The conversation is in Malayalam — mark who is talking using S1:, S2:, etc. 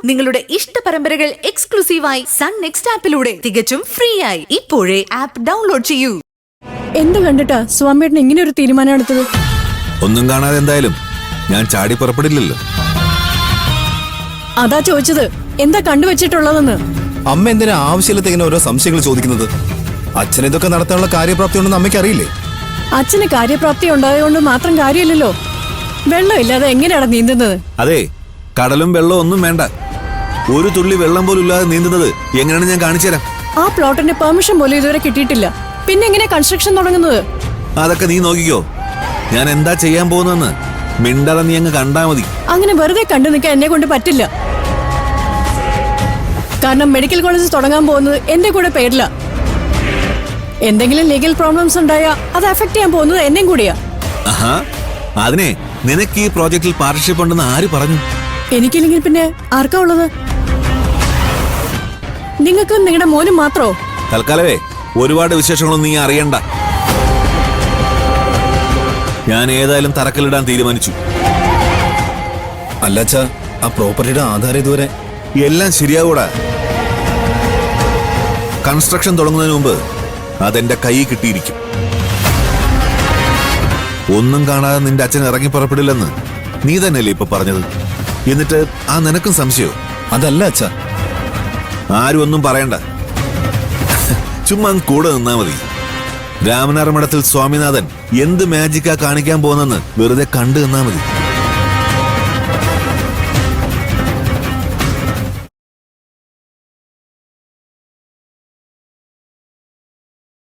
S1: നിങ്ങളുടെ ഇഷ്ട പരമ്പരകൾ എക്സ്ക്ലൂസീവായി സൺ നെക്സ്റ്റ് ആപ്പിലൂടെ തികച്ചും ഫ്രീ ആയി ഇപ്പോഴേ ആപ്പ് ഡൗൺലോഡ് ചെയ്യൂ.
S2: എന്ത് കണ്ടിട്ടാ സ്വാമിയേട്ടൻ ഇങ്ങനെ ഒരു തീരുമാനം എടുത്തത്?
S3: ഒന്നും കാണാതെ എന്തായാലും ഞാൻ ചാടി പുറപ്പെടില്ലല്ലോ.
S2: അതാ ചോദിച്ചത്, എന്താ കണ്ടുവച്ചിട്ടുള്ളതെന്ന്.
S4: അമ്മ എന്തിനാ ആവശ്യമില്ലാത്ത ഇങ്ങനെ ഓരോ സംശയങ്ങൾ ചോദിക്കുന്നത്? അച്ഛൻ ഇതൊക്കെ നടത്താനുള്ള കാര്യപ്രാപ്തി ഉണ്ടെന്ന് അമ്മയ്ക്ക് അറിയില്ലേ?
S2: അച്ഛന് കാര്യപ്രാപ്തി ഉണ്ടായതുകൊണ്ട് മാത്രം കാര്യമില്ലല്ലോ. വെള്ളമില്ലാതെ എങ്ങനെയാണ് നീന്തുന്നത്?
S3: അതെ, കടലും വെള്ളവും ഒന്നും വേണ്ട. ഒരു തുള്ളി വെള്ളം പോലും ഇല്ലാതെ നീന്തുന്നത് എങ്ങനെയാണ് ഞാൻ കാണിച്ചു തരാം.
S2: ആ പ്ലോട്ടിന്റെ പെർമിഷൻ പോലും ഇതുവരെ കിട്ടിയിട്ടില്ല. പിന്നെ എങ്ങനെ കൺസ്ട്രക്ഷൻ തുടങ്ങുന്നത്?
S3: അതൊക്കെ നീ നോക്കിക്കോ. ഞാൻ എന്താ ചെയ്യാൻ പോകുന്നെന്ന് മിണ്ടാതെ നീ അങ്ങ് കണ്ടാ മതി.
S2: അങ്ങനെ വെറുതെ കണ്ടു നിൽക്കാൻ എന്നെ കൊണ്ട് പറ്റില്ല. കാരണം മെഡിക്കൽ കോളേജ് തുടങ്ങാൻ പോകുന്നത് എന്റെ കൂടെ പേരില്ല. എന്തെങ്കിലും ലീഗൽ പ്രോബ്ലംസ് ഉണ്ടായാൽ അത് അഫക്ട് ചെയ്യാൻ പോകുന്നത് എന്നെയും കൂടിയാ.
S3: ആഹാ, അതിനെ നിനക്ക് ഈ പ്രോജക്റ്റിൽ പാർട്ണർഷിപ്പ് ഉണ്ടെന്ന് ആര് പറഞ്ഞു?
S2: എനിക്കില്ലെങ്കിൽ പിന്നെ ആർക്കാ ഉള്ളത്? നിങ്ങൾക്കും നിങ്ങളുടെ മോനും മാത്രോ?
S3: തൽക്കാലവേ ഒരുപാട് വിശേഷങ്ങളൊന്നും നീ അറിയണ്ട. ഞാൻ ഏതായാലും തറക്കല്ലിടാൻ തീരുമാനിച്ചു.
S4: അല്ല അച്ഛാ, ആ പ്രോപ്പർട്ടിയുടെ ആധാരം ഇതുവരെ
S3: എല്ലാം ശരിയാകൂടാ. കൺസ്ട്രക്ഷൻ തുടങ്ങുന്നതിന് മുമ്പ് അതെന്റെ കൈ കിട്ടിയിരിക്കും. ഒന്നും കാണാതെ നിന്റെ അച്ഛൻ ഇറങ്ങി പുറപ്പെടില്ലെന്ന് നീ തന്നെയല്ലേ ഇപ്പൊ പറഞ്ഞത്? എന്നിട്ട് ആ നിനക്കും സംശയോ?
S4: അതല്ല അച്ഛാ,
S3: ആരും ഒന്നും പറയണ്ട. ചുമ്മാ കൂടെ നിന്നാ മതി. രാമനാർ മഠത്തിൽ സ്വാമിനാഥൻ എന്ത് മാജിക്കാ കാണിക്കാൻ പോകുന്നെന്ന് വെറുതെ കണ്ടു നിന്നാ മതി.